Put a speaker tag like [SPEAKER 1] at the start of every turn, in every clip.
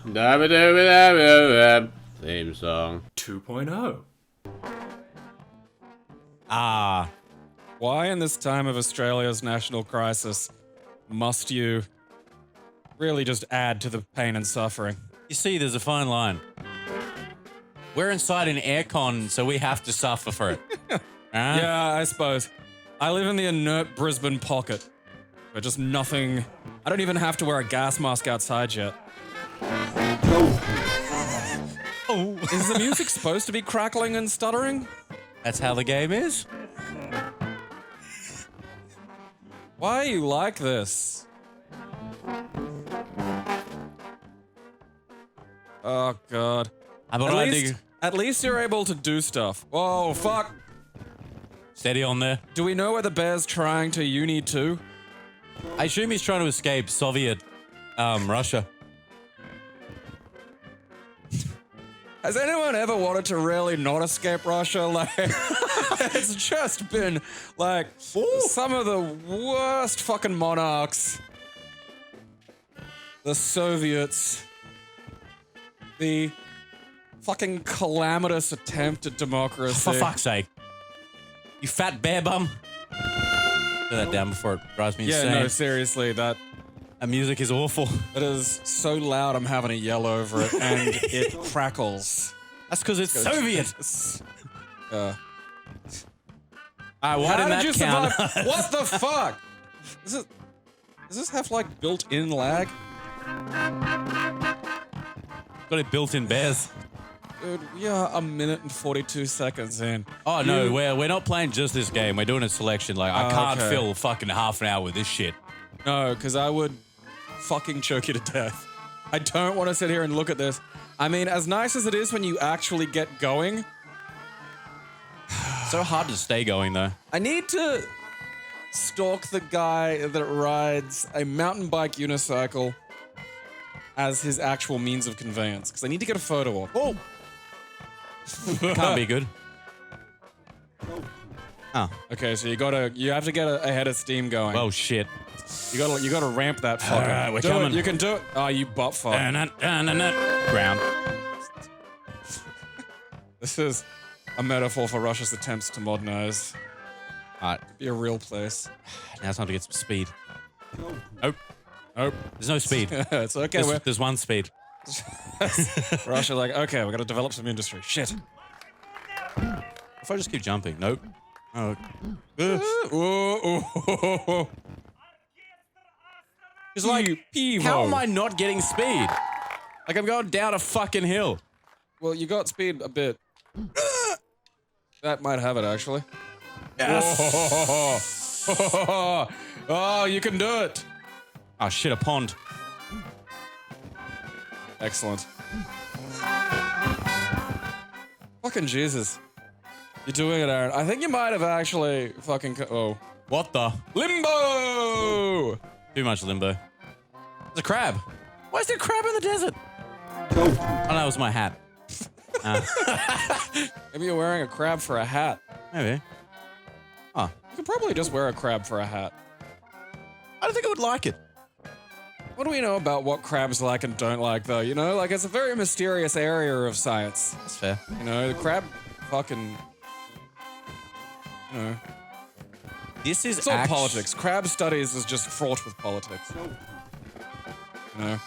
[SPEAKER 1] Theme song.
[SPEAKER 2] 2.0.
[SPEAKER 3] Ah. Why in this time of Australia's national crisis must you really just add to the pain and suffering?
[SPEAKER 4] You see, there's a fine line. We're inside an aircon, so we have to suffer for it.
[SPEAKER 3] Yeah, I suppose. I live in the inert Brisbane pocket. Where just nothing... I don't even have to wear a gas mask outside yet.
[SPEAKER 4] Oh.
[SPEAKER 3] Is the music supposed to be crackling and stuttering?
[SPEAKER 4] That's how the game is.
[SPEAKER 3] Why are you like this? Oh, God. At least you're able to do stuff. Whoa, fuck.
[SPEAKER 4] Steady on there.
[SPEAKER 3] Do we know where the bear's trying to uni to?
[SPEAKER 4] I assume he's trying to escape Soviet Russia.
[SPEAKER 3] Has anyone ever wanted to really not escape Russia? Like, it's just been, like, some of the worst fucking monarchs. The Soviets. The fucking calamitous attempt at democracy.
[SPEAKER 4] For fuck's sake. You fat bear bum. Put that down before it drives me insane.
[SPEAKER 3] Yeah, no, seriously, that
[SPEAKER 4] music is awful.
[SPEAKER 3] It is so loud I'm having to yell over it, and it crackles.
[SPEAKER 4] That's because it's Soviet.
[SPEAKER 3] How
[SPEAKER 4] did
[SPEAKER 3] did you
[SPEAKER 4] count?
[SPEAKER 3] survive? What the fuck? Does this have, like, built-in lag?
[SPEAKER 4] Got it built in bears.
[SPEAKER 3] Dude, we are 1 minute and 42 seconds in.
[SPEAKER 4] Oh, no, we're not playing just this game. We're doing a selection. Like, I can't fill fucking half an hour with this shit.
[SPEAKER 3] No, because I would fucking choke you to death. I don't want to sit here and look at this. I mean, as nice as it is when you actually get going.
[SPEAKER 4] So hard to stay going, though.
[SPEAKER 3] I need to stalk the guy that rides a mountain bike unicycle as his actual means of conveyance, because I need to get a photo of.
[SPEAKER 4] Oh! Can't be good. Oh.
[SPEAKER 3] Okay, so you have to get a head of steam going.
[SPEAKER 4] Oh shit.
[SPEAKER 3] You gotta ramp that fucker.
[SPEAKER 4] Alright, we're coming.
[SPEAKER 3] You can do it. Oh, you butt fuck.
[SPEAKER 4] Ground.
[SPEAKER 3] This is a metaphor for Russia's attempts to modernize.
[SPEAKER 4] Alright.
[SPEAKER 3] Be a real place.
[SPEAKER 4] Now it's time to get some speed.
[SPEAKER 3] Nope.
[SPEAKER 4] There's no speed.
[SPEAKER 3] It's okay.
[SPEAKER 4] There's one speed.
[SPEAKER 3] Russia, like, okay, we gotta develop some industry. Shit.
[SPEAKER 4] If I just keep jumping. Nope. Oh. It's like, how am I not getting speed? Like, I'm going down a fucking hill.
[SPEAKER 3] Well, you got speed a bit. That might have it, actually.
[SPEAKER 4] Yes.
[SPEAKER 3] Oh, you can do it.
[SPEAKER 4] Oh, shit, a pond.
[SPEAKER 3] Excellent. Fucking Jesus. You're doing it, Aaron. I think you might have actually fucking... Oh.
[SPEAKER 4] What the?
[SPEAKER 3] Limbo!
[SPEAKER 4] Too much limbo. There's a crab. Why is there a crab in the desert? Oh, no, it was my hat.
[SPEAKER 3] Maybe you're wearing a crab for a hat.
[SPEAKER 4] Maybe. Oh.
[SPEAKER 3] You could probably just wear a crab for a hat.
[SPEAKER 4] I don't think I would like it.
[SPEAKER 3] What do we know about what crabs like and don't like, though? You know, like, it's a very mysterious area of science.
[SPEAKER 4] That's fair.
[SPEAKER 3] You know, the crab fucking... You know...
[SPEAKER 4] This is
[SPEAKER 3] It's all politics. Crab studies is just fraught with politics. You know?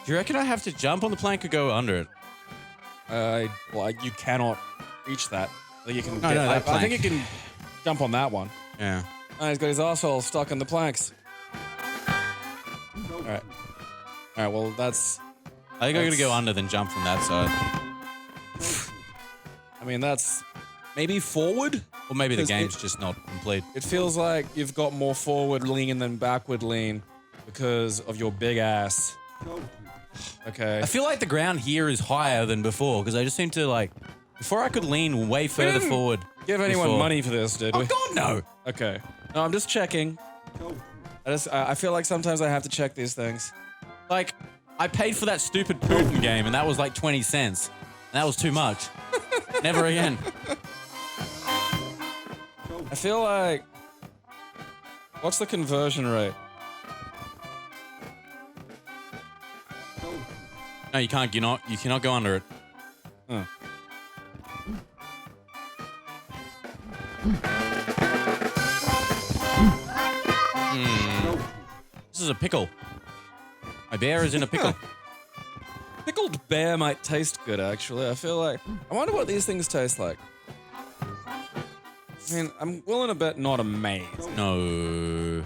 [SPEAKER 4] Do you reckon I have to jump on the plank or go under it?
[SPEAKER 3] Well, you cannot reach that. Like, you can
[SPEAKER 4] No, that
[SPEAKER 3] I
[SPEAKER 4] plank.
[SPEAKER 3] think you can jump on that one.
[SPEAKER 4] Yeah.
[SPEAKER 3] Oh, he's got his asshole stuck in the planks. Alright. Alright, well, that's...
[SPEAKER 4] I think I'm gonna go under then jump from that side.
[SPEAKER 3] I mean, that's... Maybe forward?
[SPEAKER 4] Or maybe the game's just not complete.
[SPEAKER 3] It feels like you've got more forward lean than backward lean because of your big ass. Okay.
[SPEAKER 4] I feel like the ground here is higher than before because I just seem to like... Before I could lean way further forward.
[SPEAKER 3] Give anyone money for this, did we?
[SPEAKER 4] Oh God, no!
[SPEAKER 3] Okay. No, I'm just checking. I feel like sometimes I have to check these things.
[SPEAKER 4] Like, I paid for that stupid Putin game and that was like 20 cents. And that was too much. Never again.
[SPEAKER 3] I feel like... What's the conversion rate?
[SPEAKER 4] No, you can't. You cannot go under it.
[SPEAKER 3] Huh.
[SPEAKER 4] This is a pickle. My bear is in a pickle.
[SPEAKER 3] Pickled bear might taste good, actually. I feel like... I wonder what these things taste like. I mean, I'm willing to bet not amazing.
[SPEAKER 4] No.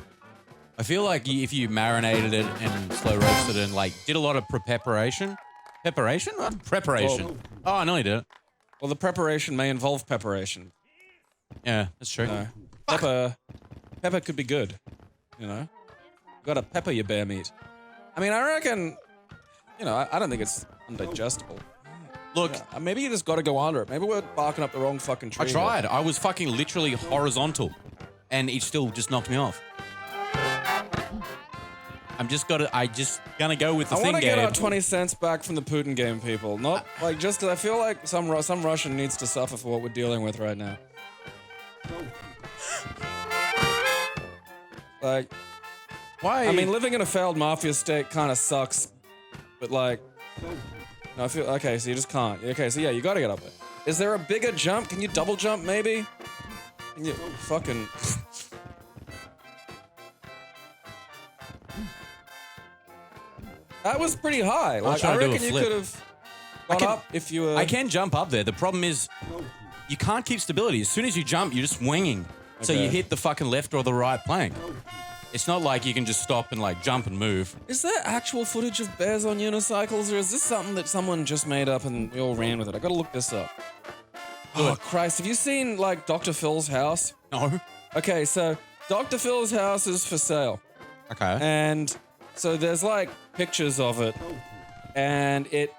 [SPEAKER 4] I feel like if you marinated it and slow roasted it and like did a lot of preparation. Preparation? What? Preparation. Oh, I know you did it.
[SPEAKER 3] Well, the preparation may involve preparation.
[SPEAKER 4] Yeah, that's true.
[SPEAKER 3] Pepper could be good, you know? You gotta pepper your bear meat. I mean, I reckon, you know, I don't think it's undigestible.
[SPEAKER 4] Look,
[SPEAKER 3] Yeah, maybe you just gotta go under it. Maybe we're barking up the wrong fucking tree.
[SPEAKER 4] I tried. I was fucking literally horizontal, and it still just knocked me off. I just gonna go with the
[SPEAKER 3] I
[SPEAKER 4] thing,
[SPEAKER 3] want to get
[SPEAKER 4] Gabe.
[SPEAKER 3] our 20 cents back from the Putin game people. Not like just 'cause I feel like some Russian needs to suffer for what we're dealing with right now. Like,
[SPEAKER 4] Why?
[SPEAKER 3] I mean, living in a failed mafia state kind of sucks, but like, no, I feel okay. So you just can't. Okay, so yeah, you gotta get up there. Is there a bigger jump? Can you double jump maybe? Can you fucking? That was pretty high. Like, I
[SPEAKER 4] trying to do a
[SPEAKER 3] reckon you
[SPEAKER 4] flip.
[SPEAKER 3] could have got up if you were.
[SPEAKER 4] I can jump up there. The problem is, you can't keep stability. As soon as you jump, you're just winging. So
[SPEAKER 3] Okay.
[SPEAKER 4] you hit the fucking left or the right plank. It's not like you can just stop and like jump and move.
[SPEAKER 3] Is there actual footage of bears on unicycles, or is this something that someone just made up and we all ran with it? I gotta look this up. Oh Christ! Have you seen like Dr. Phil's house?
[SPEAKER 4] No.
[SPEAKER 3] Okay, so Dr. Phil's house is for sale.
[SPEAKER 4] Okay.
[SPEAKER 3] And so there's like pictures of it, and it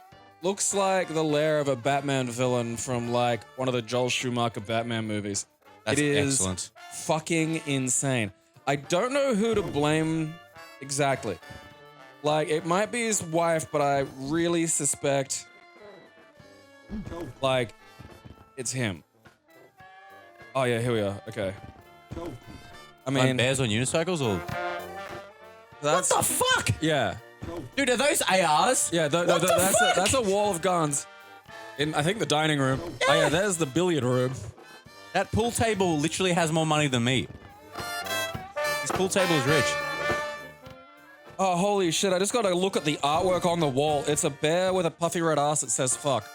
[SPEAKER 3] looks like the lair of a Batman villain from like one of the Joel Schumacher Batman movies.
[SPEAKER 4] That's
[SPEAKER 3] it is
[SPEAKER 4] excellent.
[SPEAKER 3] fucking insane. I don't know who to blame exactly. Like, it might be his wife, but I really suspect, like, it's him. Oh yeah, here we are. Okay. I
[SPEAKER 4] Like
[SPEAKER 3] mean,
[SPEAKER 4] bears on unicycles or
[SPEAKER 3] that's
[SPEAKER 4] what the fuck?
[SPEAKER 3] yeah.
[SPEAKER 4] Dude, are those ARs?
[SPEAKER 3] Yeah,
[SPEAKER 4] What the fuck?
[SPEAKER 3] that's a wall of guns. In, I think, the dining room. Oh yeah, there's the billiard room.
[SPEAKER 4] That pool table literally has more money than me. This pool table is rich.
[SPEAKER 3] Oh, holy shit, I just gotta look at the artwork on the wall. It's a bear with a puffy red ass that says fuck.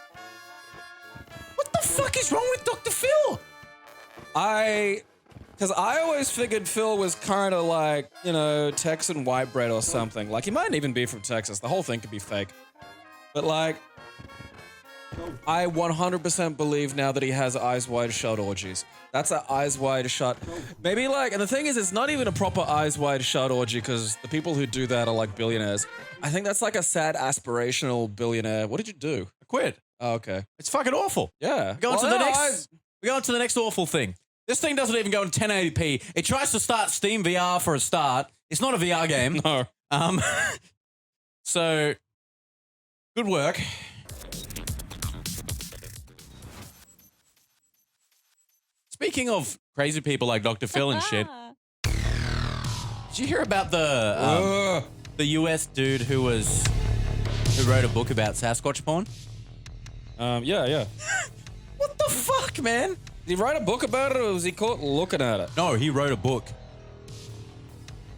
[SPEAKER 4] What the fuck is wrong with Dr. Phil?
[SPEAKER 3] Because I always figured Phil was kind of like, you know, Texan white bread or something. Like, he might even be from Texas. The whole thing could be fake. But, like, I 100% believe now that he has eyes wide shut orgies. That's an eyes wide shut. Maybe, like, and the thing is, it's not even a proper eyes wide shut orgy because the people who do that are, like, billionaires. I think that's like a sad aspirational billionaire. What did you do?
[SPEAKER 4] I quit.
[SPEAKER 3] Oh, okay.
[SPEAKER 4] It's fucking awful.
[SPEAKER 3] Yeah.
[SPEAKER 4] Go on to
[SPEAKER 3] Well,
[SPEAKER 4] the
[SPEAKER 3] no,
[SPEAKER 4] next. We go on to the next awful thing. This thing doesn't even go in 1080p. It tries to start Steam VR for a start. It's not a VR game.
[SPEAKER 3] No.
[SPEAKER 4] So, good work. Speaking of crazy people like Dr. Phil and shit, did you hear about the US dude who wrote a book about Sasquatch porn?
[SPEAKER 3] Yeah.
[SPEAKER 4] What the fuck, man?
[SPEAKER 3] Did he write a book about it, or was he caught looking at it?
[SPEAKER 4] No, he wrote a book.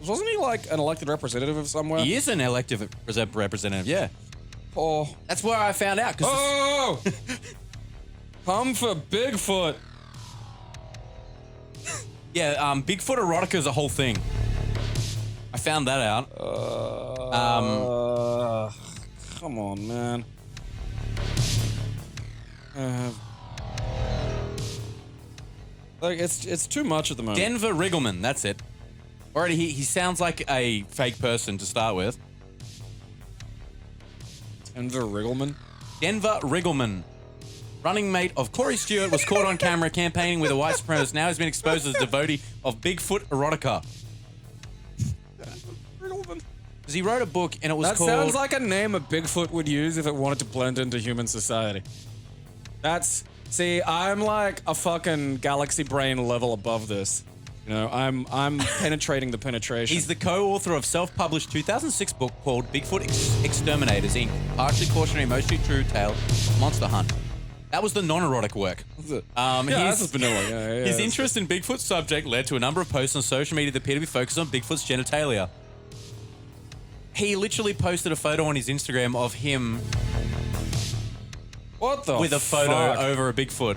[SPEAKER 3] Wasn't he like an elected representative of somewhere?
[SPEAKER 4] He is an elected representative, yeah.
[SPEAKER 3] Oh.
[SPEAKER 4] That's where I found out.
[SPEAKER 3] Oh! Come for Bigfoot.
[SPEAKER 4] Yeah, Bigfoot erotica is a whole thing. I found that out.
[SPEAKER 3] Come on, man. Like, it's too much at the moment.
[SPEAKER 4] Denver Riggleman, that's it. Already, he sounds like a fake person to start with.
[SPEAKER 3] Denver Riggleman?
[SPEAKER 4] Denver Riggleman. Running mate of Corey Stewart was caught on camera campaigning with a white supremacist. Now he's been exposed as a devotee of Bigfoot erotica.
[SPEAKER 3] Riggleman.
[SPEAKER 4] Because he wrote a book and it was
[SPEAKER 3] That
[SPEAKER 4] called...
[SPEAKER 3] sounds like a name a Bigfoot would use if it wanted to blend into human society. See, I'm like a fucking galaxy brain level above this. You know, I'm penetrating the penetration.
[SPEAKER 4] He's the co-author of self-published 2006 book called Bigfoot Exterminators, Inc., partially cautionary, mostly true tale of Monster Hunt. That was the non-erotic work.
[SPEAKER 3] That's just vanilla. Yeah,
[SPEAKER 4] His interest in Bigfoot's subject led to a number of posts on social media that appear to be focused on Bigfoot's genitalia. He literally posted a photo on his Instagram of him with a photo over a Bigfoot.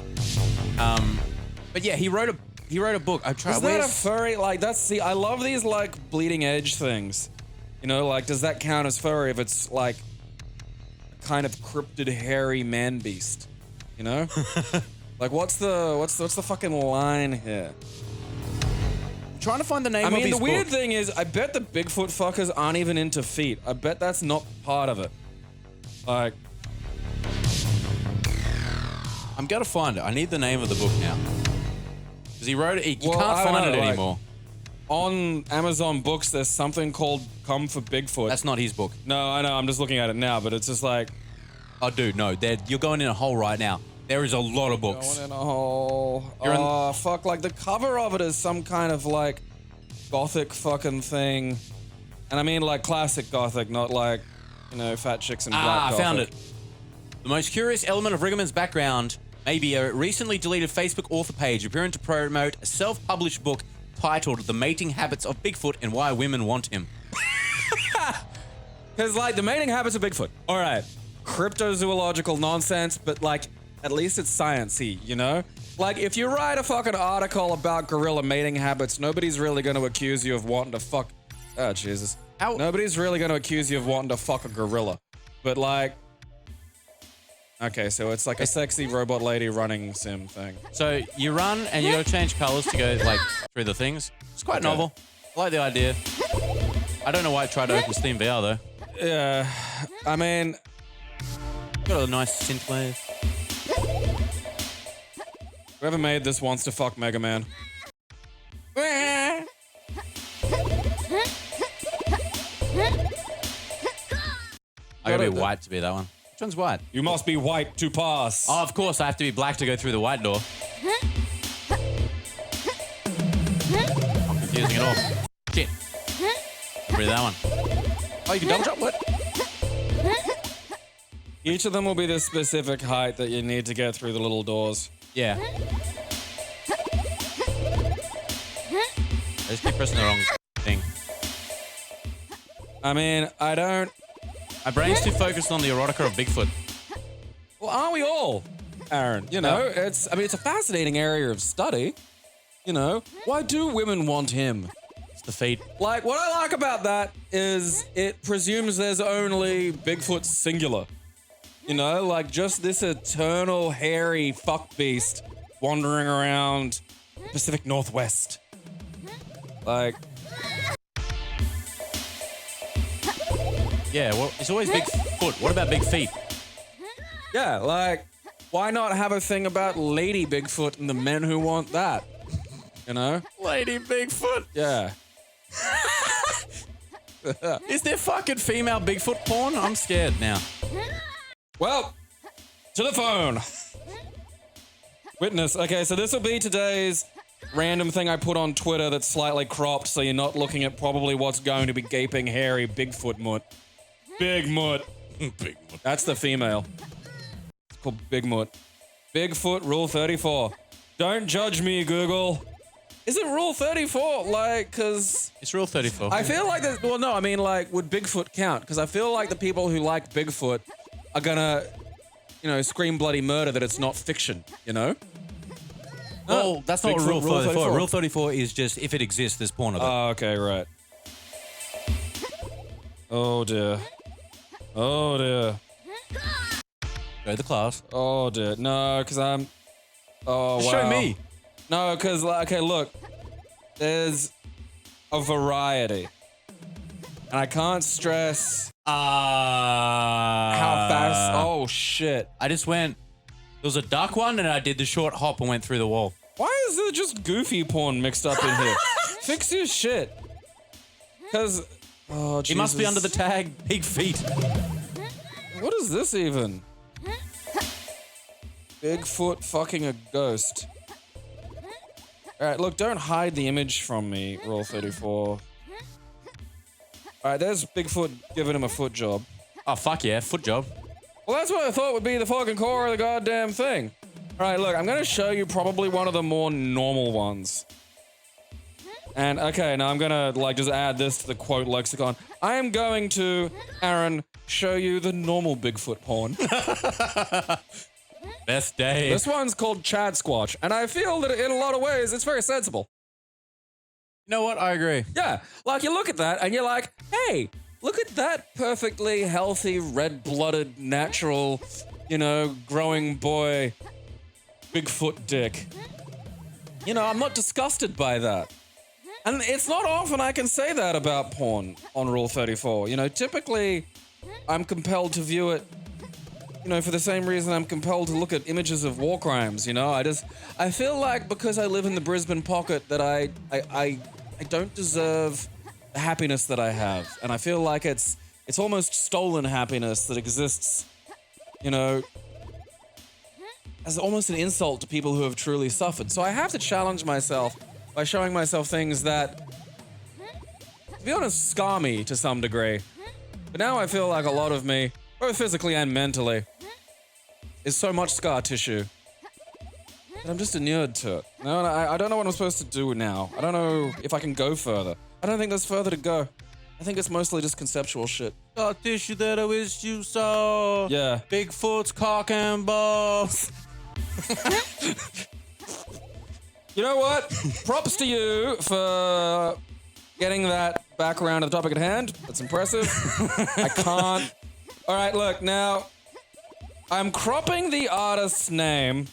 [SPEAKER 4] But yeah, he wrote a book. I tried.
[SPEAKER 3] Is that a furry? Like, I love these like bleeding edge things. You know, like, does that count as furry if it's like a kind of cryptid hairy man beast? You know, like what's the fucking line here?
[SPEAKER 4] I'm trying to find the name.
[SPEAKER 3] I mean,
[SPEAKER 4] of his
[SPEAKER 3] the weird
[SPEAKER 4] book.
[SPEAKER 3] thing is, I bet the Bigfoot fuckers aren't even into feet. I bet that's not part of it. Like,
[SPEAKER 4] I'm gonna find it. I need the name of the book now. Because he wrote it. You can't
[SPEAKER 3] I don't
[SPEAKER 4] find
[SPEAKER 3] know,
[SPEAKER 4] it
[SPEAKER 3] like,
[SPEAKER 4] anymore.
[SPEAKER 3] on Amazon Books, there's something called "Come for Bigfoot."
[SPEAKER 4] That's not his book.
[SPEAKER 3] No, I know. I'm just looking at it now, but it's just like,
[SPEAKER 4] Oh, dude, no. You're going in a hole right now. There is a lot of books.
[SPEAKER 3] going in a hole. Fuck! Like the cover of it is some kind of like gothic fucking thing, and I mean like classic gothic, not like, you know, fat chicks and black
[SPEAKER 4] I
[SPEAKER 3] gothic.
[SPEAKER 4] found it. The most curious element of Riggleman's background may be a recently deleted Facebook author page appearing to promote a self-published book titled The Mating Habits of Bigfoot and Why Women Want Him.
[SPEAKER 3] Because like the mating habits of Bigfoot. All right, cryptozoological nonsense, but like at least it's sciencey, you know? Like if you write a fucking article about gorilla mating habits, nobody's really going to accuse you of wanting to fuck. Oh Jesus! Nobody's really going to accuse you of wanting to fuck a gorilla, but like. Okay, so it's like a sexy robot lady running sim thing.
[SPEAKER 4] So you run and you gotta change colors to go like through the things. It's quite novel. I like the idea. I don't know why I tried to open Steam VR though.
[SPEAKER 3] Yeah, I mean,
[SPEAKER 4] Got a nice synth wave.
[SPEAKER 3] whoever made this wants to fuck Mega Man.
[SPEAKER 4] I gotta be white to be that one. Which one's white?
[SPEAKER 3] You must be white to pass.
[SPEAKER 4] Oh, of course, I have to be black to go through the white door. I'm confusing it all. Shit. I'll read that one. Oh, you can double jump? What?
[SPEAKER 3] Each of them will be the specific height that you need to get through the little doors.
[SPEAKER 4] Yeah. I just keep pressing the wrong thing.
[SPEAKER 3] I mean, I don't...
[SPEAKER 4] My brain's too focused on the erotica of Bigfoot.
[SPEAKER 3] Well, aren't we all, Aaron? You know, it's a fascinating area of study. You know, why do women want him?
[SPEAKER 4] It's the feet.
[SPEAKER 3] Like, what I like about that is it presumes there's only Bigfoot singular. You know, like just this eternal hairy fuck beast wandering around the Pacific Northwest. Like...
[SPEAKER 4] Yeah, well, it's always Bigfoot. What about big feet?
[SPEAKER 3] Yeah, like, why not have a thing about Lady Bigfoot and the men who want that? You know?
[SPEAKER 4] Lady Bigfoot.
[SPEAKER 3] Yeah.
[SPEAKER 4] Is there fucking female Bigfoot porn? I'm scared now.
[SPEAKER 3] Well, to the phone. Witness. Okay, so this will be today's random thing I put on Twitter that's slightly cropped so you're not looking at probably what's going to be gaping, hairy Bigfoot mutt. Big mutt.
[SPEAKER 4] Big mutt.
[SPEAKER 3] That's the female. It's called Big mutt. Bigfoot Rule 34. Don't judge me, Google. Is it Rule 34? Like, cause...
[SPEAKER 4] It's Rule 34.
[SPEAKER 3] I feel like there's... Well, no, I mean, like, would Bigfoot count? Because I feel like the people who like Bigfoot are gonna, you know, scream bloody murder that it's not fiction, you know?
[SPEAKER 4] Oh, that's not
[SPEAKER 3] Bigfoot,
[SPEAKER 4] Rule 34.
[SPEAKER 3] Rule 34.
[SPEAKER 4] Rule 34 is just if it exists, there's porn of it.
[SPEAKER 3] Oh, okay, right. Oh, dear. Oh, dear.
[SPEAKER 4] Go to the class.
[SPEAKER 3] Oh, dear. No, because I'm... Oh, wow.
[SPEAKER 4] Show me.
[SPEAKER 3] No, because, okay, look. There's a variety. And I can't stress how fast... Oh, shit.
[SPEAKER 4] I just went... There was a dark one, and I did the short hop and went through the wall.
[SPEAKER 3] Why is there just goofy porn mixed up in here? Fix your shit. Because... Oh, Jesus.
[SPEAKER 4] It must be under the tag big feet.
[SPEAKER 3] What is this even? Bigfoot fucking a ghost. All right, look, don't hide the image from me, Rule 34. All right, there's Bigfoot giving him a foot job.
[SPEAKER 4] Oh, fuck yeah, foot job.
[SPEAKER 3] Well, that's what I thought would be the fucking core of the goddamn thing. All right, look, I'm gonna show you probably one of the more normal ones. And, okay, now I'm gonna, like, just add this to the quote lexicon. I am going to, Aaron, show you the normal Bigfoot porn.
[SPEAKER 4] Best day.
[SPEAKER 3] This one's called Chad Squatch, and I feel that in a lot of ways, it's very sensible.
[SPEAKER 4] You know what? I agree.
[SPEAKER 3] Yeah, like, you look at that, and you're like, hey, look at that perfectly healthy, red-blooded, natural, you know, growing boy Bigfoot dick. You know, I'm not disgusted by that. And it's not often I can say that about porn on Rule 34. You know, typically, I'm compelled to view it, you know, for the same reason I'm compelled to look at images of war crimes, you know? I feel like because I live in the Brisbane pocket that I don't deserve the happiness that I have. And I feel like it's almost stolen happiness that exists, you know, as almost an insult to people who have truly suffered. So I have to challenge myself by showing myself things that, to be honest, scar me to some degree. But now I feel like a lot of me, both physically and mentally, is so much scar tissue that I'm just inured to it. No, and I don't know what I'm supposed to do now. I don't know if I can go further. I don't think there's further to go. I think it's mostly just conceptual shit.
[SPEAKER 4] Scar tissue that I wish you saw.
[SPEAKER 3] Yeah.
[SPEAKER 4] Bigfoot's cock and balls.
[SPEAKER 3] You know what? Props to you for getting that back around to the topic at hand. That's impressive. I can't. All right, look, now, I'm cropping the artist's name,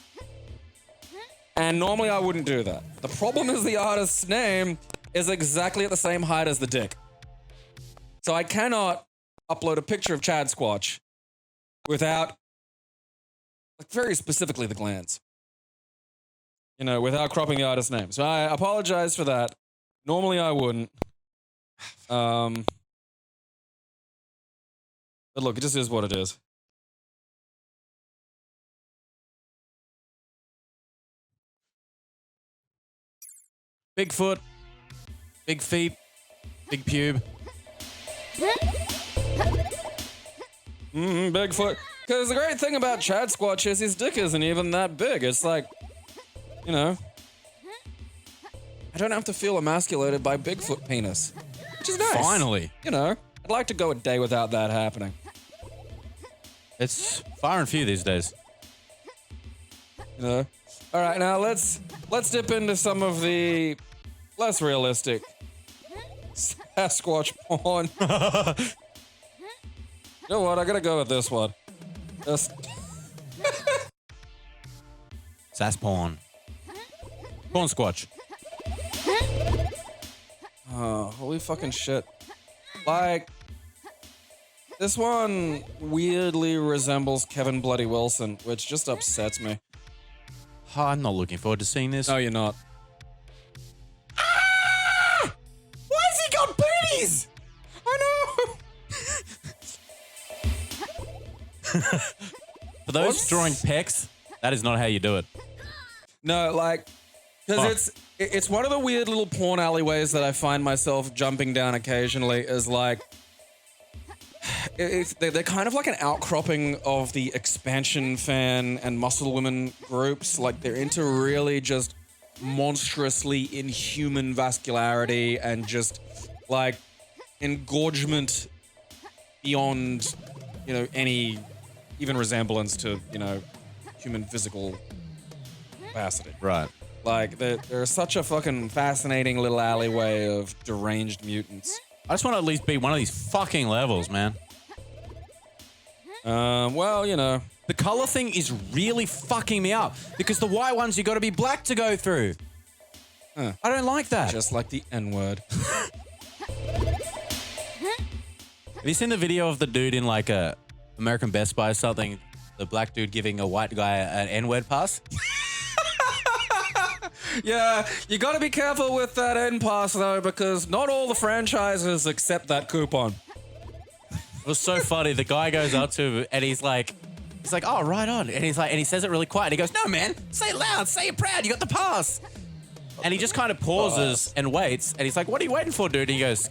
[SPEAKER 3] and normally I wouldn't do that. The problem is the artist's name is exactly at the same height as the dick. So I cannot upload a picture of Chad Squatch without, like, very specifically the glands. You know, without cropping the artist's name. So I apologize for that. Normally I wouldn't. But look, it just is what it is.
[SPEAKER 4] Bigfoot. Big feet. Big pube.
[SPEAKER 3] Bigfoot. Because the great thing about Chad Squatch is his dick isn't even that big. It's like, you know, I don't have to feel emasculated by Bigfoot penis, which is nice.
[SPEAKER 4] Finally.
[SPEAKER 3] You know, I'd like to go a day without that happening.
[SPEAKER 4] It's far and few these days.
[SPEAKER 3] You know? All right, now let's dip into some of the less realistic Sasquatch porn. You know what? I gotta go with this one. This.
[SPEAKER 4] Sass porn. Porn squatch.
[SPEAKER 3] Oh, holy fucking shit. Like, this one weirdly resembles Kevin Bloody Wilson, which just upsets me.
[SPEAKER 4] Oh, I'm not looking forward to seeing this.
[SPEAKER 3] No, you're not.
[SPEAKER 4] Ah! Why has he got booties?
[SPEAKER 3] I know!
[SPEAKER 4] For those drawing pecs, that is not how you do it.
[SPEAKER 3] No, like, because it's one of the weird little porn alleyways that I find myself jumping down occasionally is like, they're kind of like an outcropping of the expansion fan and muscle women groups. Like, they're into really just monstrously inhuman vascularity and just, like, engorgement beyond, you know, any even resemblance to, you know, human physical capacity.
[SPEAKER 4] Right.
[SPEAKER 3] Like, they're such a fucking fascinating little alleyway of deranged mutants.
[SPEAKER 4] I just want to at least beat one of these fucking levels, man.
[SPEAKER 3] Well, you know.
[SPEAKER 4] The color thing is really fucking me up because the white ones you got to be black to go through. I don't like that.
[SPEAKER 3] Just like the N-word.
[SPEAKER 4] Have you seen the video of the dude in like a American Best Buy or something? The black dude giving a white guy an N-word pass?
[SPEAKER 3] Yeah, you gotta be careful with that N-pass though, because not all the franchises accept that coupon.
[SPEAKER 4] It was so funny. The guy goes up to him and he's like, oh, right on. And he's like, and he says it really quiet. And he goes, no, man, say it loud, say it proud. You got the pass. And he just kind of pauses and waits. And he's like, what are you waiting for, dude? And he goes,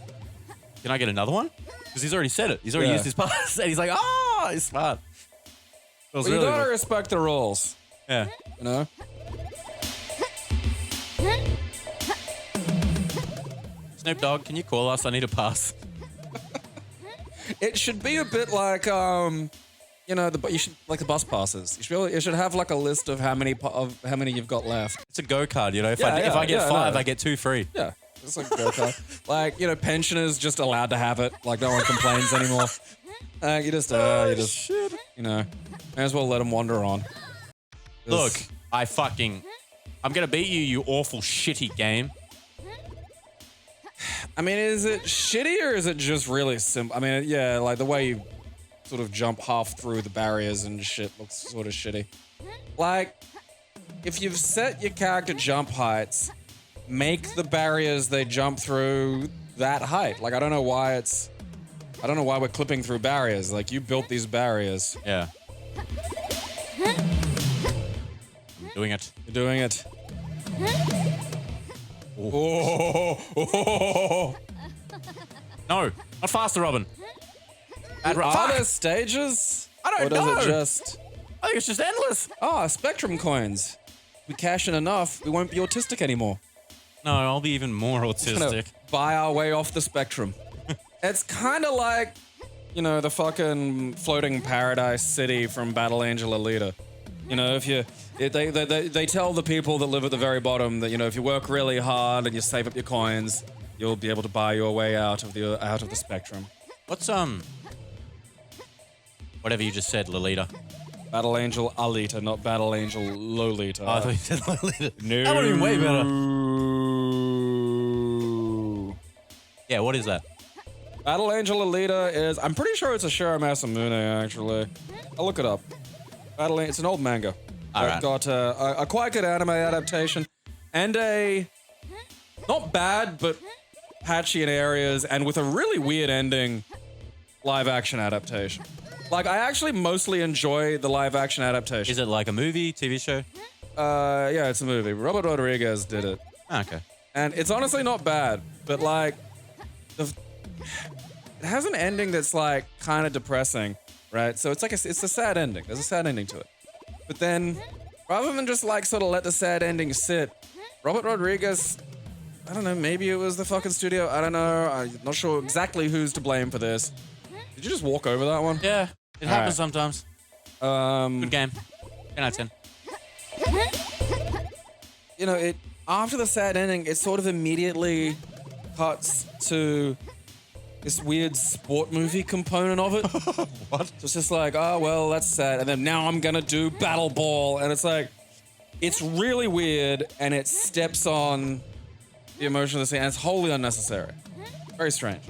[SPEAKER 4] can I get another one? Because he's already said it. He's already used his pass. And he's like, oh, he's smart.
[SPEAKER 3] Well, you gotta respect the rules.
[SPEAKER 4] Yeah.
[SPEAKER 3] You know?
[SPEAKER 4] Snoop Dogg, can you call us? I need a pass.
[SPEAKER 3] It should be a bit like, you know, you should like the bus passes. You should have like a list of how many you've got left.
[SPEAKER 4] It's a go-card, you know? If
[SPEAKER 3] Yeah,
[SPEAKER 4] I get 5,
[SPEAKER 3] no.
[SPEAKER 4] I get 2 free.
[SPEAKER 3] Yeah, it's like a go-kart. Like, you know, pensioners just allowed to have it. Like, no one complains anymore. You just, you know, may as well let them wander on.
[SPEAKER 4] Look, I'm gonna beat you, you awful shitty game.
[SPEAKER 3] I mean, is it shitty or is it just really simple? I mean, yeah, like the way you sort of jump half through the barriers and shit looks sort of shitty. Like, if you've set your character jump heights, make the barriers they jump through that height. Like, I don't know why we're clipping through barriers. Like, you built these barriers.
[SPEAKER 4] Yeah. I'm doing it.
[SPEAKER 3] You're doing it. Oh.
[SPEAKER 4] No, not faster, Robin.
[SPEAKER 3] Are there stages?
[SPEAKER 4] I don't
[SPEAKER 3] or does
[SPEAKER 4] know.
[SPEAKER 3] it just...
[SPEAKER 4] I think it's just endless.
[SPEAKER 3] Spectrum coins. We cash in enough, we won't be autistic anymore.
[SPEAKER 4] No, I'll be even more
[SPEAKER 3] Just gonna
[SPEAKER 4] autistic.
[SPEAKER 3] buy our way off the spectrum. It's kind of like, you know, the fucking floating paradise city from Battle Angel Alita. You know, they tell the people that live at the very bottom that, you know, if you work really hard and you save up your coins, you'll be able to buy your way out of the spectrum.
[SPEAKER 4] What's whatever you just said, Lolita.
[SPEAKER 3] Battle Angel Alita, not Battle Angel Lolita.
[SPEAKER 4] Oh, I thought you said Lolita.
[SPEAKER 3] No.
[SPEAKER 4] That would have been way better. Yeah, what is that?
[SPEAKER 3] Battle Angel Alita is... I'm pretty sure it's a Shiro Masamune, actually. I'll look it up. It's an old manga.
[SPEAKER 4] Alright.
[SPEAKER 3] Got a quite good anime adaptation. And a... Not bad, but patchy in areas, and with a really weird ending live-action adaptation. Like, I actually mostly enjoy the live-action adaptation.
[SPEAKER 4] Is it like a movie, TV show?
[SPEAKER 3] Yeah, it's a movie. Robert Rodriguez did it.
[SPEAKER 4] Oh, okay.
[SPEAKER 3] And it's honestly not bad, but like... it has an ending that's like kind of depressing, right? So it's like it's a sad ending. There's a sad ending to it. But then, rather than just like sort of let the sad ending sit, Robert Rodriguez, I don't know, maybe it was the fucking studio. I don't know. I'm not sure exactly who's to blame for this. Did you just walk over that one?
[SPEAKER 4] Yeah, it happens sometimes. Good game. 10 out of 10.
[SPEAKER 3] You know, after the sad ending, it sort of immediately cuts to this weird sport movie component of it.
[SPEAKER 4] What?
[SPEAKER 3] So it's just like, oh, well, that's sad. And then now I'm gonna do Battle Ball. And it's like, it's really weird and it steps on the emotion of the scene and it's wholly unnecessary. Very strange.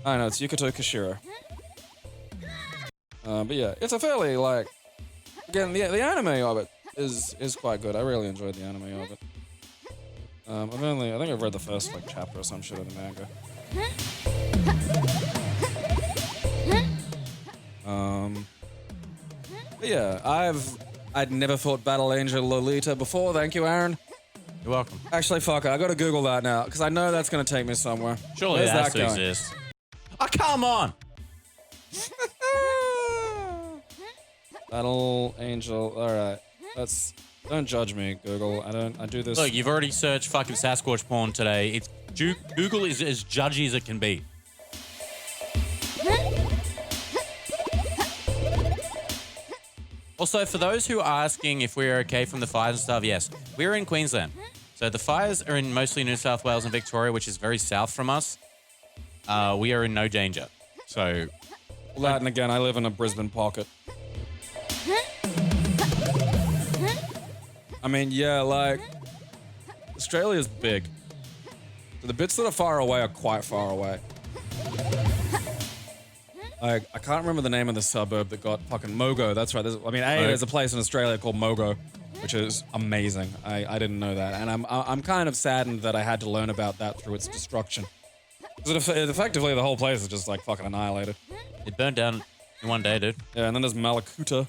[SPEAKER 3] I know, it's Yukato Kishiro. But yeah, it's a fairly, like, again, the anime of it is quite good. I really enjoyed the anime of it. I think I've read the first, like, chapter or some shit of the manga. But yeah, I'd never thought Battle Angel Lolita before. Thank you, Aaron.
[SPEAKER 4] You're welcome.
[SPEAKER 3] Actually, fuck it. I gotta Google that now, because I know that's gonna take me somewhere.
[SPEAKER 4] Surely
[SPEAKER 3] Where's
[SPEAKER 4] it has
[SPEAKER 3] that
[SPEAKER 4] to
[SPEAKER 3] going?
[SPEAKER 4] exist. Oh, come on!
[SPEAKER 3] Battle Angel. Alright. Don't judge me, Google. I do this.
[SPEAKER 4] Look, you've already searched fucking Sasquatch porn today. Google is as judgy as it can be. Also, for those who are asking if we're okay from the fires and stuff, yes, we're in Queensland. So the fires are in mostly New South Wales and Victoria, which is very south from us. We are in no danger. So...
[SPEAKER 3] Well, that, and again, I live in a Brisbane pocket. I mean, yeah, like, Australia's big. So the bits that are far away are quite far away. Like, I can't remember the name of the suburb that got fucking Mogo. That's right. There's a place in Australia called Mogo, which is amazing. I didn't know that, and I'm kind of saddened that I had to learn about that through its destruction. Because effectively the whole place is just like fucking annihilated.
[SPEAKER 4] It burned down in one day, dude.
[SPEAKER 3] Yeah, and then there's Malakuta,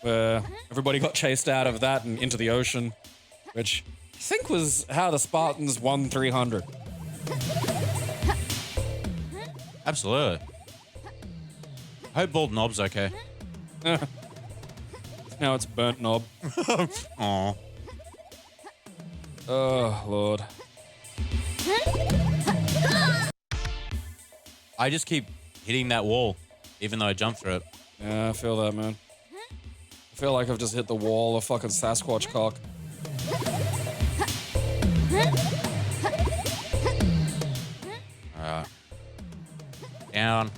[SPEAKER 3] where everybody got chased out of that and into the ocean, which think was how the Spartans won 300.
[SPEAKER 4] Absolutely. I hope bald knob's okay.
[SPEAKER 3] Now it's burnt knob.
[SPEAKER 4] Aw.
[SPEAKER 3] Oh, Lord.
[SPEAKER 4] I just keep hitting that wall, even though I jump through it.
[SPEAKER 3] Yeah, I feel that, man. I feel like I've just hit the wall of fucking Sasquatch cock.
[SPEAKER 4] Down.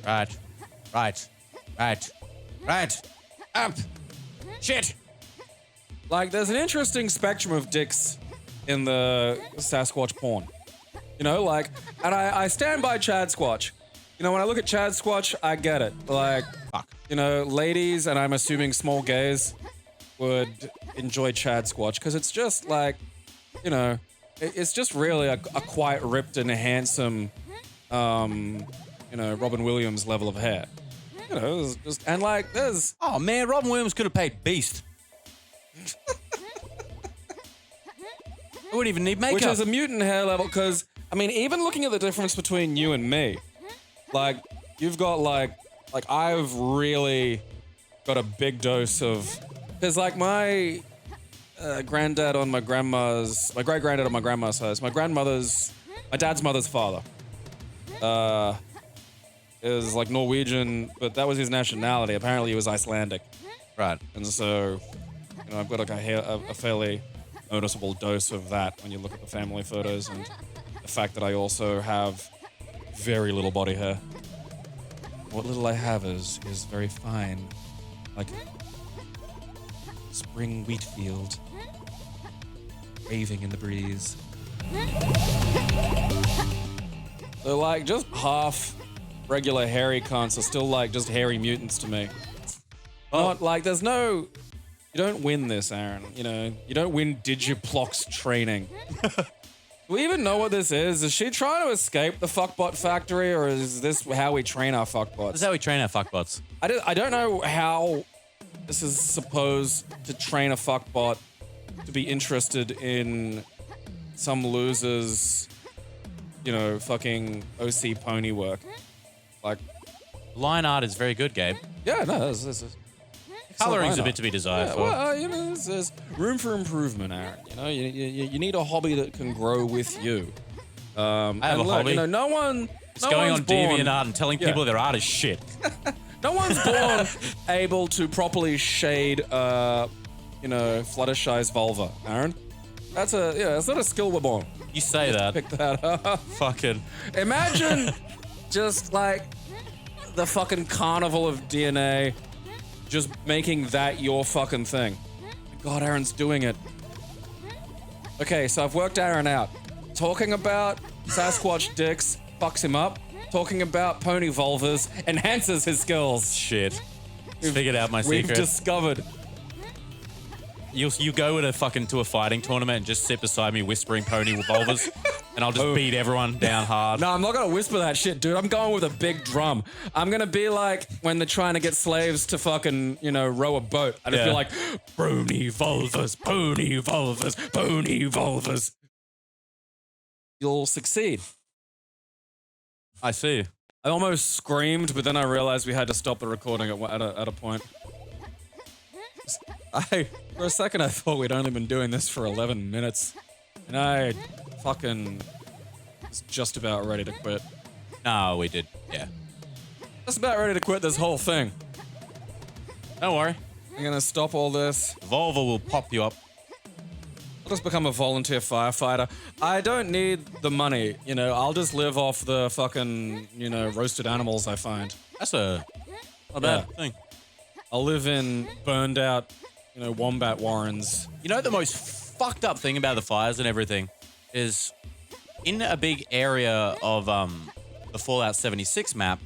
[SPEAKER 4] Right. Right. Right. Right. Up. Shit.
[SPEAKER 3] Like, there's an interesting spectrum of dicks in the Sasquatch porn. You know, like, and I stand by Chad Squatch. You know, when I look at Chad Squatch, I get it. Like,
[SPEAKER 4] Fuck.
[SPEAKER 3] you know, ladies, and I'm assuming small gays, would enjoy Chad Squatch because it's just like, you know, it's just really a quite ripped and handsome, you know, Robin Williams level of hair. You know, it's just, and like, there's...
[SPEAKER 4] Oh, man, Robin Williams could have paid Beast. I wouldn't even need makeup.
[SPEAKER 3] Which is a mutant hair level, because, I mean, even looking at the difference between you and me, like, you've got, like I've really got a big dose of... Because, like, my granddad on my grandma's... My great-granddad on my grandma's house, my dad's mother's father, is, like, Norwegian, but that was his nationality. Apparently, he was Icelandic.
[SPEAKER 4] Right.
[SPEAKER 3] And so, you know, I've got, like, a fairly noticeable dose of that when you look at the family photos, and the fact that I also have very little body hair. What little I have is very fine, like spring wheat field waving in the breeze. So like just half regular hairy cunts are still like just hairy mutants to me. Not like there's no... You don't win this, Aaron. You know, you don't win Digiplox training. Do we even know what this is? Is she trying to escape the fuckbot factory, or is this how we train our fuckbots?
[SPEAKER 4] This is how we train our fuckbots.
[SPEAKER 3] I don't know how this is supposed to train a fuckbot to be interested in some loser's, you know, fucking OC pony work. Like,
[SPEAKER 4] Line art is very good, Gabe.
[SPEAKER 3] yeah, no, this is
[SPEAKER 4] Coloring's a bit to be desired for.
[SPEAKER 3] Well, you know, there's room for improvement, Aaron. You know, you need a hobby that can grow with you.
[SPEAKER 4] I have a hobby.
[SPEAKER 3] You know, no one.
[SPEAKER 4] It's going on DeviantArt and telling
[SPEAKER 3] Yeah.
[SPEAKER 4] people their art is shit.
[SPEAKER 3] No one's born able to properly shade, you know, Fluttershy's vulva, Aaron. That's not a skill we're born.
[SPEAKER 4] You say that.
[SPEAKER 3] Pick that up.
[SPEAKER 4] Fucking.
[SPEAKER 3] Imagine just like the fucking carnival of DNA, just making that your fucking thing. God, Aaron's doing it. Okay, so I've worked Aaron out. Talking about Sasquatch dicks fucks him up. Talking about pony vulvas enhances his skills.
[SPEAKER 4] Shit. Figured out my
[SPEAKER 3] We've
[SPEAKER 4] secret.
[SPEAKER 3] discovered.
[SPEAKER 4] You go to a fighting tournament and just sit beside me whispering pony vulvas, and I'll just beat everyone down hard.
[SPEAKER 3] No, I'm not gonna whisper that shit, dude. I'm going with a big drum. I'm gonna be like when they're trying to get slaves to fucking, you know, row a boat. I just be like, pony vulvas, pony vulvas, pony vulvas. You'll succeed.
[SPEAKER 4] I see.
[SPEAKER 3] I almost screamed, but then I realized we had to stop the recording at a point. For a second, I thought we'd only been doing this for 11 minutes. And I fucking was just about ready to quit.
[SPEAKER 4] No, we did. Yeah.
[SPEAKER 3] Just about ready to quit this whole thing.
[SPEAKER 4] Don't worry.
[SPEAKER 3] I'm gonna stop all this.
[SPEAKER 4] Volva will pop you up.
[SPEAKER 3] I'll just become a volunteer firefighter. I don't need the money, you know. I'll just live off the fucking, you know, roasted animals I find.
[SPEAKER 4] That's a not bad thing.
[SPEAKER 3] I'll live in burned out, you know, wombat warrens.
[SPEAKER 4] You know the most fucked up thing about the fires and everything is in a big area of the Fallout 76 map,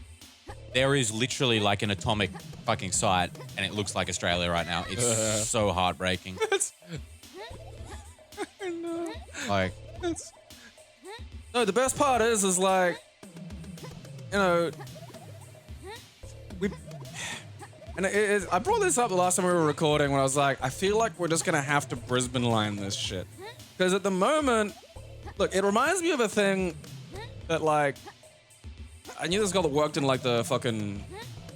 [SPEAKER 4] there is literally like an atomic fucking site, and it looks like Australia right now. It's so heartbreaking.
[SPEAKER 3] No.
[SPEAKER 4] Like,
[SPEAKER 3] No, the best part is like, you know, And I brought this up the last time we were recording when I was like, I feel like we're just gonna have to Brisbane line this shit. Because at the moment, look, it reminds me of a thing that like, I knew this girl that worked in like the fucking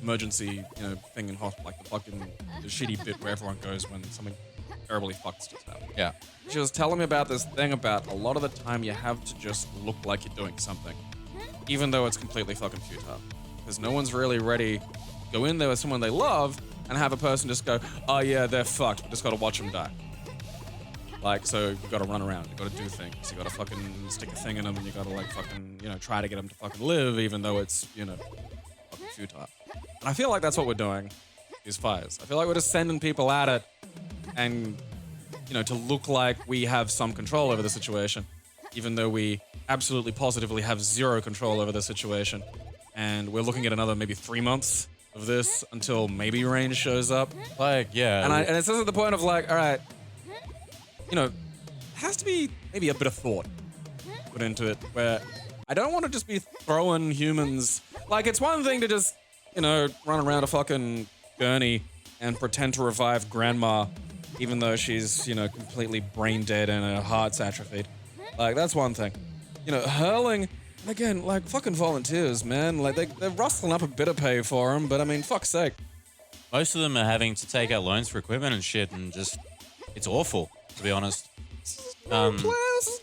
[SPEAKER 3] emergency, thing in hospital, like the shitty bit where everyone goes when something terribly fucks just happens.
[SPEAKER 4] Yeah.
[SPEAKER 3] She was telling me about this thing about a lot of the time you have to just look like you're doing something, even though it's completely fucking futile. Because no one's really ready to go in there with someone they love and have a person just go, oh yeah, they're fucked, we just gotta watch them die. Like, so you gotta run around, you gotta do things, you gotta fucking stick a thing in them and you gotta like fucking, try to get them to fucking live even though it's, fucking futile. And I feel like that's what we're doing, these fires. I feel like we're just sending people at it and, to look like we have some control over the situation, even though we absolutely positively have zero control over the situation. And we're looking at another maybe 3 months of this until maybe rain shows up.
[SPEAKER 4] Like, yeah.
[SPEAKER 3] And it's just at the point of like, all right, it has to be maybe a bit of thought put into it where I don't want to just be throwing humans. Like, it's one thing to just, run around a fucking gurney and pretend to revive grandma, even though she's, completely brain dead and her heart's atrophied. Like, that's one thing. Hurling, and again, like, fucking volunteers, man. Like, they're rustling up a bit of pay for them, but I mean, fuck's sake.
[SPEAKER 4] Most of them are having to take out loans for equipment and shit, and just, it's awful, to be honest.
[SPEAKER 3] No plans,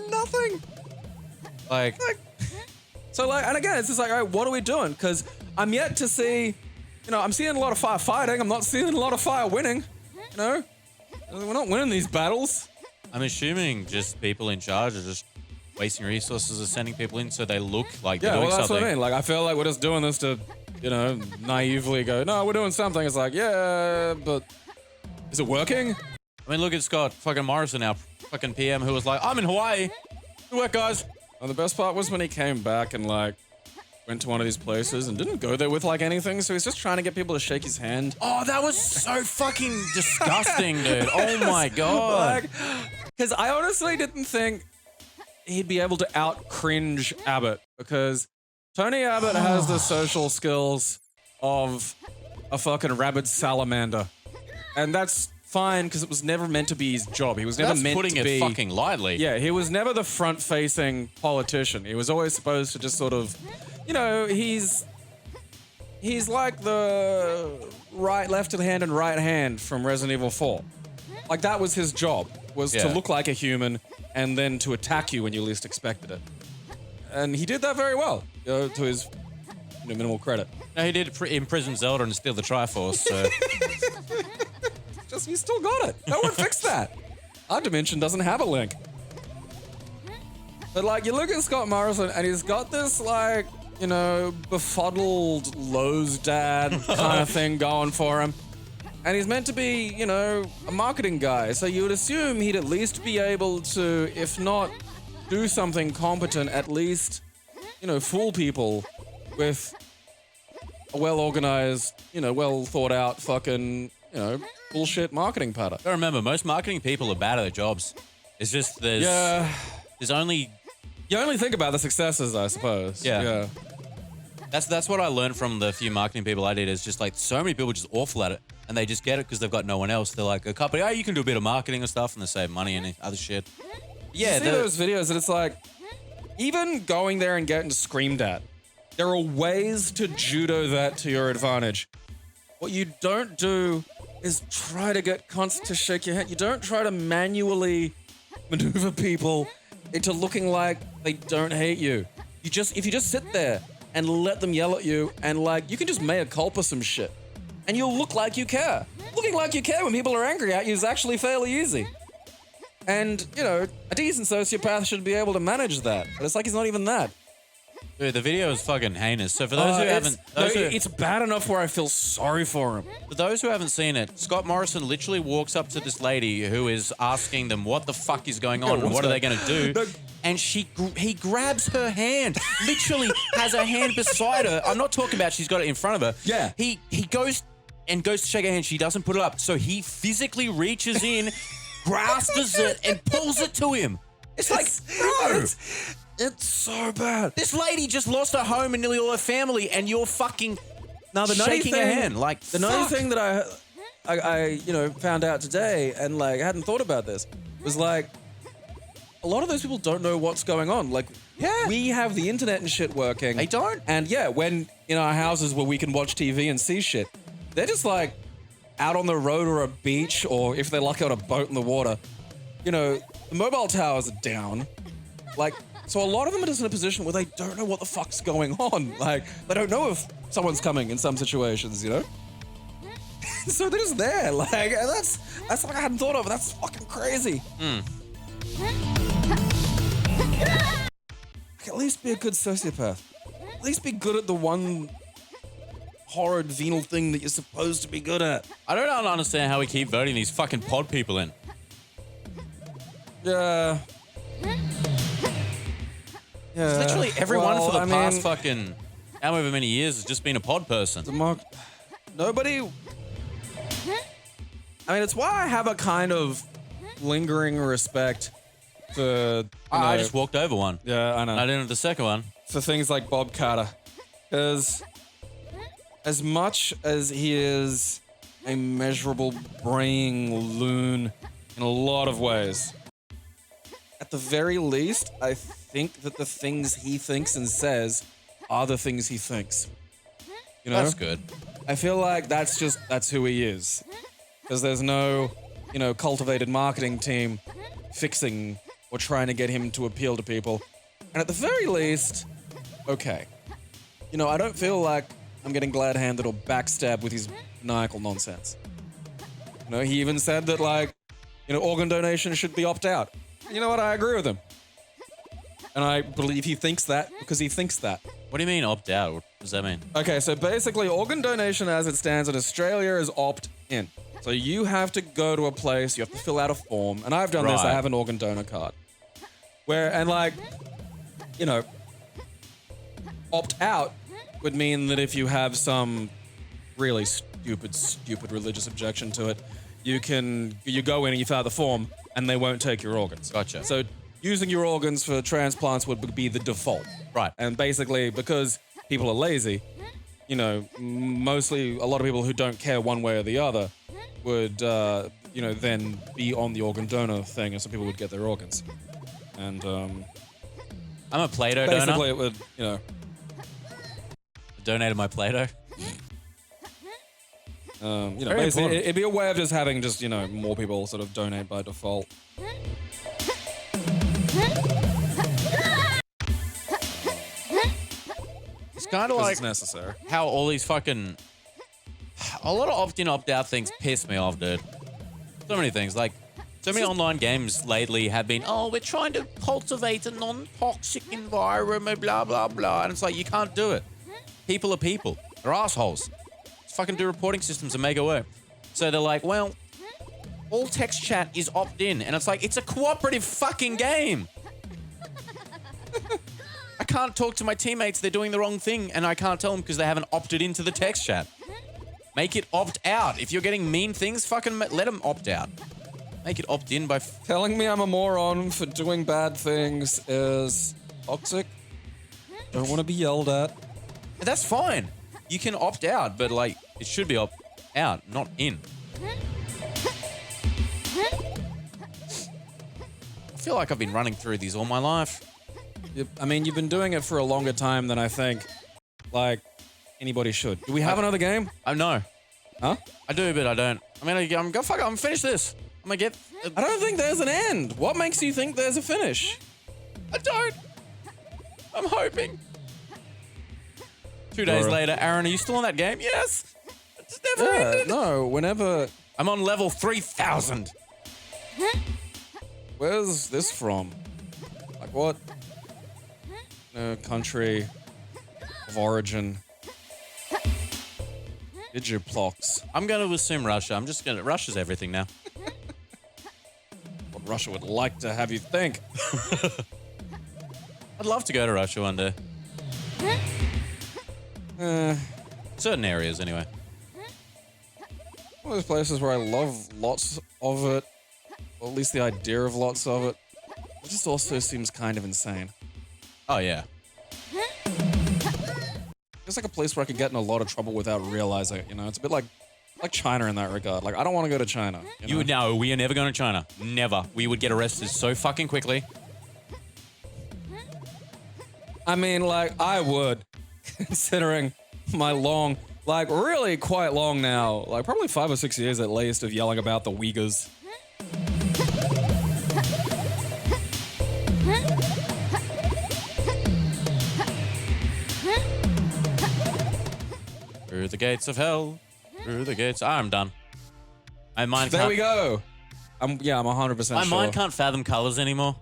[SPEAKER 3] nothing.
[SPEAKER 4] Like,
[SPEAKER 3] so like, and again, it's just like, all right, what are we doing? Because I'm yet to see, I'm seeing a lot of fire fighting. I'm not seeing a lot of fire winning. We're not winning these battles.
[SPEAKER 4] I'm assuming just people in charge are just wasting resources of sending people in so they look like they're doing
[SPEAKER 3] that's
[SPEAKER 4] something.
[SPEAKER 3] what I mean. Like, I feel like we're just doing this to, naively go, no, we're doing something. It's like, yeah, but is it working?
[SPEAKER 4] I mean, look at Scott fucking Morrison, our fucking PM, who was like, I'm in Hawaii. Good work, guys.
[SPEAKER 3] And the best part was when he came back and like went to one of these places and didn't go there with like anything, so he's just trying to get people to shake his hand.
[SPEAKER 4] Oh, that was so fucking disgusting, dude. Oh my god.
[SPEAKER 3] Because I honestly didn't think he'd be able to out-cringe Abbott, because Tony Abbott has the social skills of a fucking rabid salamander. And that's fine, because it was never meant to be his job. He was never meant to be...
[SPEAKER 4] That's putting it fucking lightly.
[SPEAKER 3] Yeah, he was never the front-facing politician. He was always supposed to just sort of... he's like the left hand and right hand from Resident Evil 4. Like, that was his job, was to look like a human and then to attack you when you least expected it. And he did that very well, to his minimal credit.
[SPEAKER 4] No, he did imprison Zelda and steal the Triforce, so...
[SPEAKER 3] Just, you still got it. No one fixed that. Our dimension doesn't have a link. But like, you look at Scott Morrison and he's got this like, befuddled Lowe's dad kind of thing going for him. And he's meant to be, a marketing guy. So you would assume he'd at least be able to, if not do something competent, at least, fool people with a well-organized, well-thought-out fucking, bullshit marketing pattern.
[SPEAKER 4] But remember, most marketing people are bad at their jobs. It's just there's only...
[SPEAKER 3] You only think about the successes, I suppose.
[SPEAKER 4] Yeah. That's what I learned from the few marketing people I did, is just like so many people are just awful at it, and they just get it because they've got no one else. They're like a company, you can do a bit of marketing and stuff, and they save money and other shit. Yeah,
[SPEAKER 3] you see those videos and it's like, even going there and getting screamed at, there are ways to judo that to your advantage. What you don't do is try to get cunts to shake your hand. You don't try to manually maneuver people into looking like they don't hate you. If you just sit there and let them yell at you and like, you can just mea culpa some shit and you'll look like you care. Looking like you care when people are angry at you is actually fairly easy. And, a decent sociopath should be able to manage that. But it's like he's not even that.
[SPEAKER 4] Dude, the video is fucking heinous. So for those who haven't...
[SPEAKER 3] It's bad enough where I feel sorry for him.
[SPEAKER 4] For those who haven't seen it, Scott Morrison literally walks up to this lady who is asking them what the fuck is going on and what are they going to do. And he grabs her hand, literally has her hand beside her. I'm not talking about she's got it in front of her.
[SPEAKER 3] Yeah.
[SPEAKER 4] He goes to shake her hand. She doesn't put it up. So he physically reaches in, grasps it, and pulls it to him. It's like, bro.
[SPEAKER 3] It's so bad.
[SPEAKER 4] This lady just lost her home and nearly all her family, and you're fucking
[SPEAKER 3] Now the nutty
[SPEAKER 4] shaking
[SPEAKER 3] thing,
[SPEAKER 4] your hand like
[SPEAKER 3] the nutty thing that I found out today, and like I hadn't thought about this, was like a lot of those people don't know what's going on. Like,
[SPEAKER 4] Yeah.
[SPEAKER 3] we have the internet and shit working.
[SPEAKER 4] They don't.
[SPEAKER 3] And yeah, when in our houses where we can watch TV and see shit, they're just like out on the road or a beach, or if they're lucky on a boat in the water. You know, the mobile towers are down. Like, so a lot of them are just in a position where they don't know what the fuck's going on. Like, they don't know if someone's coming in some situations, you know? So they're just there. Like, and that's something I hadn't thought of. That's fucking crazy. Like, at least be a good sociopath. At least be good at the one horrid venal thing that you're supposed to be good at.
[SPEAKER 4] I don't understand how we keep voting these fucking pod people in.
[SPEAKER 3] Yeah. Yeah.
[SPEAKER 4] Literally everyone
[SPEAKER 3] Well,
[SPEAKER 4] for the
[SPEAKER 3] I
[SPEAKER 4] past
[SPEAKER 3] mean,
[SPEAKER 4] fucking however many years has just been a pod person.
[SPEAKER 3] Nobody. I mean, it's why I have a kind of lingering respect for.
[SPEAKER 4] I just walked over one.
[SPEAKER 3] Yeah, I know.
[SPEAKER 4] I didn't have the second one.
[SPEAKER 3] For things like Bob Carter. Because as much as he is a measurable braying loon in a lot of ways, at the very least, I think that the things he thinks and says are the things he thinks. You know?
[SPEAKER 4] That's good.
[SPEAKER 3] I feel like that's who he is. Because there's no, cultivated marketing team fixing or trying to get him to appeal to people. And at the very least, okay. I don't feel like I'm getting glad-handed or backstabbed with his maniacal nonsense. He even said that, organ donation should be opt-out. You know what? I agree with him. And I believe he thinks that because he thinks that.
[SPEAKER 4] What do you mean opt out? What does that mean?
[SPEAKER 3] Okay, so basically organ donation as it stands in Australia is opt-in. So you have to go to a place, you have to fill out a form, and I've done this, I
[SPEAKER 4] Right.
[SPEAKER 3] have an organ donor card. Opt-out would mean that if you have some really stupid religious objection to it, you go in and you fill out the form, and they won't take your organs.
[SPEAKER 4] Gotcha.
[SPEAKER 3] So using your organs for transplants would be the default.
[SPEAKER 4] Right.
[SPEAKER 3] And basically, because people are lazy, mostly a lot of people who don't care one way or the other would, then be on the organ donor thing, and so people would get their organs. And,
[SPEAKER 4] I'm a Play-Doh
[SPEAKER 3] basically
[SPEAKER 4] donor.
[SPEAKER 3] it would,
[SPEAKER 4] I donated my Play-Doh. Very
[SPEAKER 3] basically,
[SPEAKER 4] important.
[SPEAKER 3] it'd be a way of just having more people sort of donate by default.
[SPEAKER 4] It's kind of
[SPEAKER 3] Because
[SPEAKER 4] like
[SPEAKER 3] it's necessary.
[SPEAKER 4] how all these fucking... A lot of opt-in, opt-out things piss me off, dude. So many things. Like, so many online games lately have been, we're trying to cultivate a non-toxic environment, blah, blah, blah. And it's like, you can't do it. People are people. They're assholes. Just fucking do reporting systems and make it work. So they're like, well, all text chat is opt-in. And it's like, it's a cooperative fucking game. I can't talk to my teammates. They're doing the wrong thing. And I can't tell them because they haven't opted into the text chat. Make it opt out. If you're getting mean things, fucking let them opt out. Make it opt in by...
[SPEAKER 3] Telling me I'm a moron for doing bad things is toxic. Don't want to be yelled at.
[SPEAKER 4] That's fine. You can opt out, but it should be opt out, not in. I feel like I've been running through these all my life.
[SPEAKER 3] You've been doing it for a longer time than I think, anybody should. Do we have another game?
[SPEAKER 4] I know.
[SPEAKER 3] Huh?
[SPEAKER 4] I do, but I don't. I'm finish this. I'm gonna get...
[SPEAKER 3] I don't think there's an end. What makes you think there's a finish?
[SPEAKER 4] I don't. I'm hoping. 2 days
[SPEAKER 3] Or-
[SPEAKER 4] later, Aaron, are you still on that game? Yes. It's never
[SPEAKER 3] Yeah,
[SPEAKER 4] ended.
[SPEAKER 3] no, whenever...
[SPEAKER 4] I'm on level 3000.
[SPEAKER 3] Where's this from? What? Country of origin. Digiplox.
[SPEAKER 4] I'm going to assume Russia. Russia's everything now.
[SPEAKER 3] What Russia would like to have you think.
[SPEAKER 4] I'd love to go to Russia one day. Certain areas, anyway.
[SPEAKER 3] One of those places where I love lots of it, or at least the idea of lots of it. It just also seems kind of insane.
[SPEAKER 4] Oh, yeah.
[SPEAKER 3] It's like a place where I could get in a lot of trouble without realizing it, you know? It's a bit like China in that regard. Like, I don't want to go to China.
[SPEAKER 4] You would know, we are never going to China. Never. We would get arrested so fucking quickly.
[SPEAKER 3] I mean, like, I would, considering my long, like, really quite long now, like, probably 5 or 6 years at least of yelling about the Uyghurs.
[SPEAKER 4] Through the gates of hell. Through the gates. I'm done. My mind
[SPEAKER 3] There
[SPEAKER 4] can't,
[SPEAKER 3] we go. I'm 100% sure.
[SPEAKER 4] my mind can't fathom colors anymore.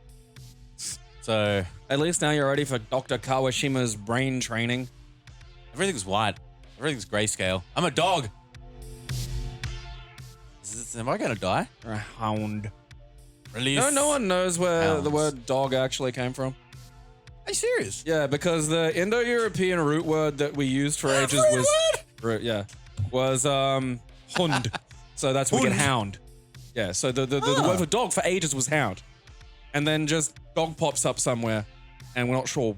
[SPEAKER 4] So
[SPEAKER 3] At least now you're ready for Dr. Kawashima's brain training.
[SPEAKER 4] everything's white. Everything's grayscale. I'm a dog. Am I going to die?
[SPEAKER 3] Or a hound.
[SPEAKER 4] Release.
[SPEAKER 3] No one knows where
[SPEAKER 4] Hounds.
[SPEAKER 3] the word dog actually came from.
[SPEAKER 4] Are you serious?
[SPEAKER 3] Yeah, because the Indo-European root word that we used for ages was hund. So that's where we get hound. Yeah, so the word for dog for ages was hound. And then just dog pops up somewhere, and we're not sure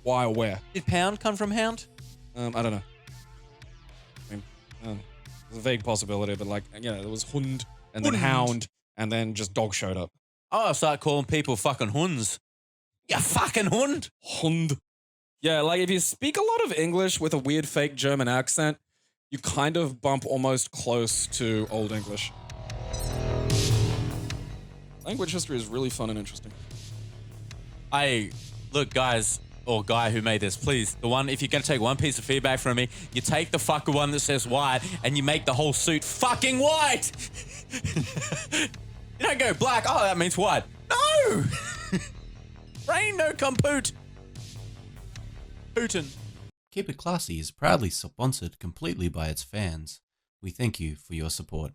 [SPEAKER 3] why or where.
[SPEAKER 4] Did pound come from hound?
[SPEAKER 3] I don't know. I mean, there's a vague possibility, but like, yeah, there was hund, and then hound, and then just dog showed up.
[SPEAKER 4] Oh, I'll start calling people fucking huns. You fucking hund.
[SPEAKER 3] Hund. Yeah, like if you speak a lot of English with a weird fake German accent, you kind of bump almost close to Old English. Language history is really fun and interesting.
[SPEAKER 4] Look, guys, or guy who made this, please, if you're going to take one piece of feedback from me, you take the fucking one that says white and you make the whole suit fucking white. You don't go black, oh, that means white. No! Rain no compute. Putin.
[SPEAKER 2] Keep It Classy is proudly sponsored completely by its fans. We thank you for your support.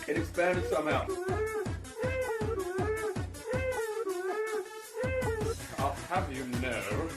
[SPEAKER 1] It expanded somehow. I'll have you know.